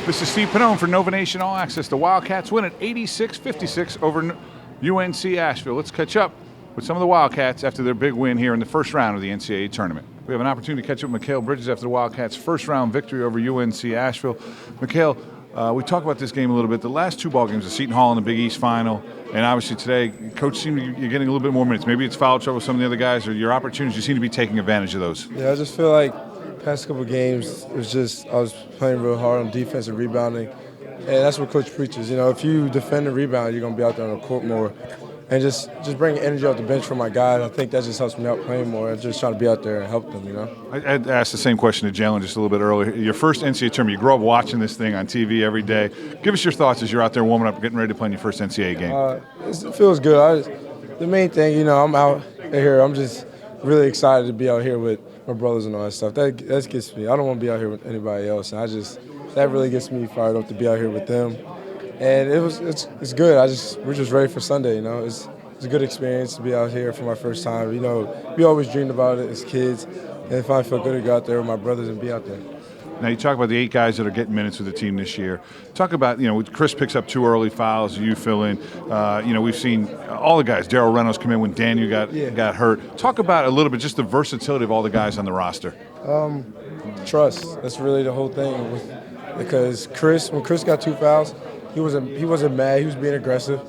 This is Steve Pannone for Nova Nation All Access. The Wildcats win at 86-56 over UNC Asheville. Let's catch up with some of the Wildcats after their big win here in the first round of the NCAA Tournament. We have an opportunity to catch up with Mikal Bridges after the Wildcats' first round victory over UNC Asheville. Mikal, we talked about this game a little bit. The last two ball games, the Seton Hall and the Big East Final, and obviously today, Coach seemed you're getting a little bit more minutes. Maybe it's foul trouble with some of the other guys, or your opportunities. You seem to be taking advantage of those. Yeah, I just feel like past couple of games, it was just I was playing real hard on defense and rebounding, and that's what Coach preaches. You know, if you defend and rebound, you're gonna be out there on the court more, and just bring energy off the bench for my guys. I think that just helps me out playing more. I'm just trying to be out there and help them. You know. I asked the same question to Jalen just a little bit earlier. Your first NCAA tournament, you grew up watching this thing on TV every day. Give us your thoughts as you're out there warming up, getting ready to play in your first NCAA game. It feels good. The main thing, you know, I'm out here. I'm just really excited to be out here with my brothers and all that stuff. That gets me. I don't want to be out here with anybody else, and that really gets me fired up to be out here with them. And it's good. We're just ready for Sunday. You know, it's a good experience to be out here for my first time. You know, we always dreamed about it as kids, and it finally felt good to go out there with my brothers and be out there. Now, you talk about the 8 guys that are getting minutes with the team this year. Talk about, you know, Chris picks up 2 early fouls, you fill in. You know, we've seen all the guys. Daryl Reynolds come in when Daniel got hurt. Talk about a little bit just the versatility of all the guys on the roster. Trust. That's really the whole thing. Because when Chris got 2 fouls, he wasn't mad. He was being aggressive,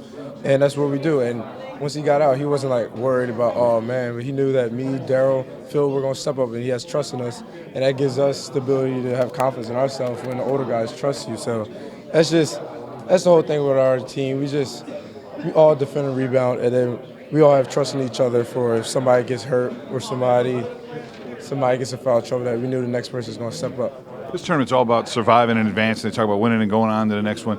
and that's what we do. And once he got out, he wasn't like worried about, oh man, but he knew that me, Daryl, Phil, we're gonna step up, and he has trust in us, and that gives us the ability to have confidence in ourselves when the older guys trust you. So that's the whole thing with our team. We all defend and rebound, and then we all have trust in each other for if somebody gets hurt or somebody gets in foul trouble, that we knew the next person is gonna step up. This tournament's all about surviving in advance. They talk about winning and going on to the next one.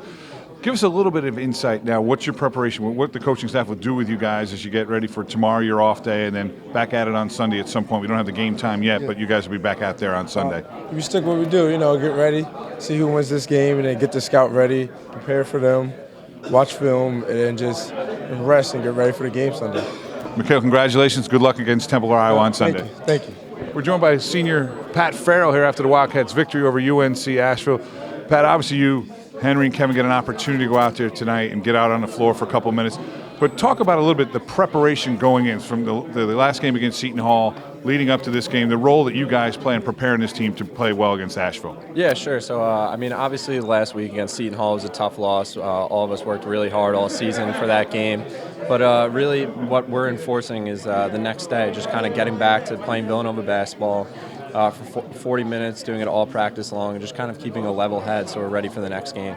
Give us a little bit of insight now. What's your preparation? What the coaching staff will do with you guys as you get ready for tomorrow, your off day, and then back at it on Sunday at some point. We don't have the game time yet, but you guys will be back out there on Sunday. We stick what we do, you know, get ready, see who wins this game, and then get the scout ready, prepare for them, watch film, and then just rest and get ready for the game Sunday. Mikal, congratulations. Good luck against Temple or Iowa on Sunday. Thank you. We're joined by senior Pat Farrell here after the Wildcats' victory over UNC Asheville. Pat, obviously you, Henry and Kevin get an opportunity to go out there tonight and get out on the floor for a couple of minutes. But talk about a little bit the preparation going in from the last game against Seton Hall, leading up to this game, the role that you guys play in preparing this team to play well against Asheville. Yeah, sure. So, I mean, obviously last week against Seton Hall was a tough loss. All of us worked really hard all season for that game. But really what we're enforcing is the next day, just kind of getting back to playing Villanova basketball for 40 minutes, doing it all practice long, and just kind of keeping a level head so we're ready for the next game.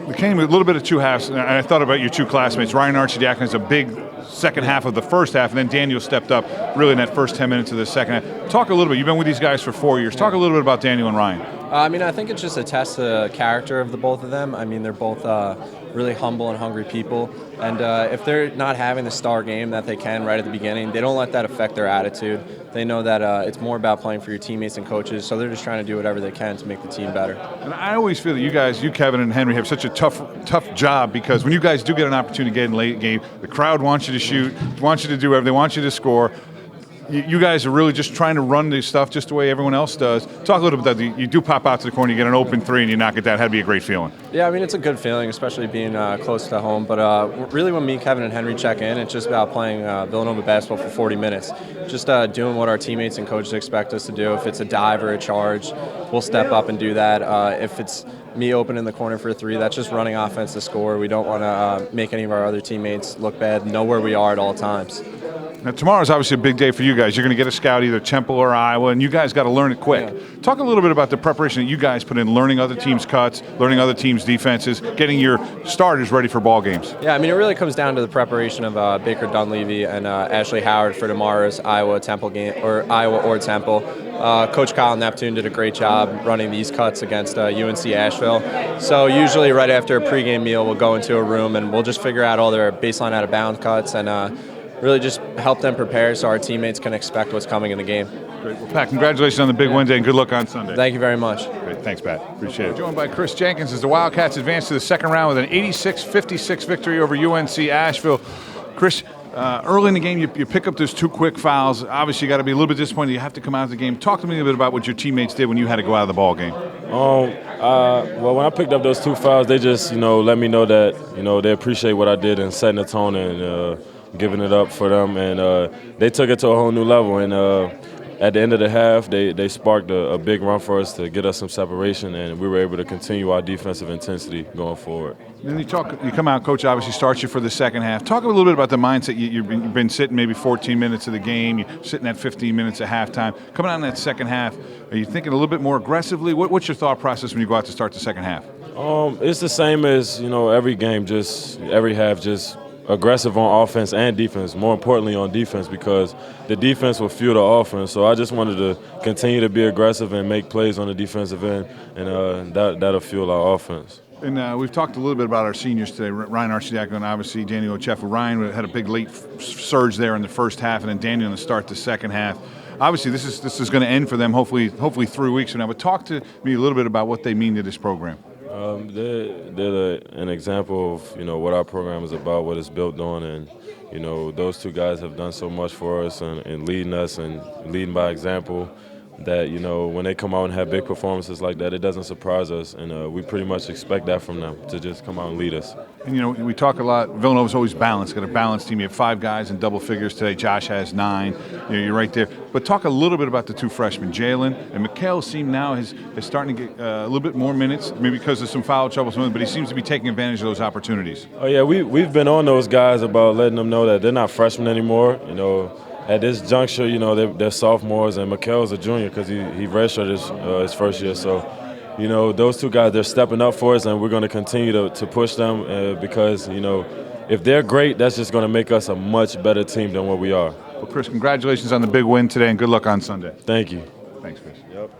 It came a little bit of 2 halves, and I thought about your 2 classmates. Ryan Archidiakon has a big second half of the first half, and then Daniel stepped up really in that first 10 minutes of the second half. Talk a little bit. You've been with these guys for 4 years. Talk a little bit about Daniel and Ryan. I mean, I think it's just a test of the character of the both of them. I mean, they're both really humble and hungry people. And if they're not having the star game that they can right at the beginning, they don't let that affect their attitude. They know that it's more about playing for your teammates and coaches, so they're just trying to do whatever they can to make the team better. And I always feel that you guys, Kevin and Henry, have such a tough job, because when you guys do get an opportunity to get in late game, the crowd wants you to shoot, wants you to do whatever, they want you to score. You guys are really just trying to run this stuff just the way everyone else does. Talk a little bit about that. You do pop out to the corner, you get an open 3, and you knock it down. That'd be a great feeling. Yeah, I mean, it's a good feeling, especially being close to home. But really, when me, Kevin, and Henry check in, it's just about playing Villanova basketball for 40 minutes. Just doing what our teammates and coaches expect us to do. If it's a dive or a charge, we'll step up and do that. If it's me open in the corner for a 3, that's just running offense to score. We don't want to make any of our other teammates look bad, know where we are at all times. Now, tomorrow's obviously a big day for you guys. You're going to get a scout either Temple or Iowa, and you guys got to learn it quick. Yeah. Talk a little bit about the preparation that you guys put in, learning other teams' cuts, learning other teams' defenses, getting your starters ready for ball games. Yeah, I mean, it really comes down to the preparation of Baker Dunleavy and Ashley Howard for tomorrow's Iowa-Temple game, or Iowa or Temple. Coach Kyle Neptune did a great job running these cuts against UNC Asheville. So usually right after a pregame meal, we'll go into a room and we'll just figure out all their baseline out-of-bounds cuts and really just help them prepare so our teammates can expect what's coming in the game. Great. Well, Pat, congratulations on the big win day, and good luck on Sunday. Thank you very much. Great. Thanks, Pat. Appreciate it. We're joined by Chris Jenkins as the Wildcats advance to the second round with an 86-56 victory over UNC Asheville. Chris, early in the game, you pick up those 2 quick fouls. Obviously, you got to be a little bit disappointed. You have to come out of the game. Talk to me a bit about what your teammates did when you had to go out of the ball game. Well, when I picked up those 2 fouls, they just, let me know that, they appreciate what I did in setting the tone and giving it up for them. And they took it to a whole new level. And at the end of the half, they sparked a big run for us to get us some separation, and we were able to continue our defensive intensity going forward. Then you come out, Coach obviously starts you for the second half. Talk a little bit about the mindset. You've been sitting maybe 14 minutes of the game. You're sitting at 15 minutes at halftime. Coming out in that second half, are you thinking a little bit more aggressively? What's your thought process when you go out to start the second half? It's the same as, every game, just every half, just aggressive on offense and defense, more importantly on defense, because the defense will fuel the offense. So I just wanted to continue to be aggressive and make plays on the defensive end, and that'll fuel our offense. And we've talked a little bit about our seniors today, Ryan Archidiaco and obviously Daniel Ochefu. Ryan had a big late surge there in the first half, and then Daniel to start the second half. Obviously, this is going to end for them hopefully 3 weeks from now. But talk to me a little bit about what they mean to this program. They're an example of what our program is about, what it's built on, and those 2 guys have done so much for us and leading us and leading by example. That when they come out and have big performances like that, it doesn't surprise us, and we pretty much expect that from them, to just come out and lead us. And we talk a lot. Villanova's always balanced. Got a balanced team. You have 5 guys in double figures today. Josh has 9. You're right there. But talk a little bit about the 2 freshmen, Jalen and Mikhail. Seem now is starting to get a little bit more minutes, maybe because of some foul trouble, but he seems to be taking advantage of those opportunities. Oh yeah, we've been on those guys about letting them know that they're not freshmen anymore. At this juncture, they're sophomores, and Mikhail's a junior because he redshirted his first year. So, those 2 guys, they're stepping up for us, and we're going to continue to push them because, if they're great, that's just going to make us a much better team than what we are. Well, Chris, congratulations on the big win today, and good luck on Sunday. Thank you. Thanks, Chris. Yep.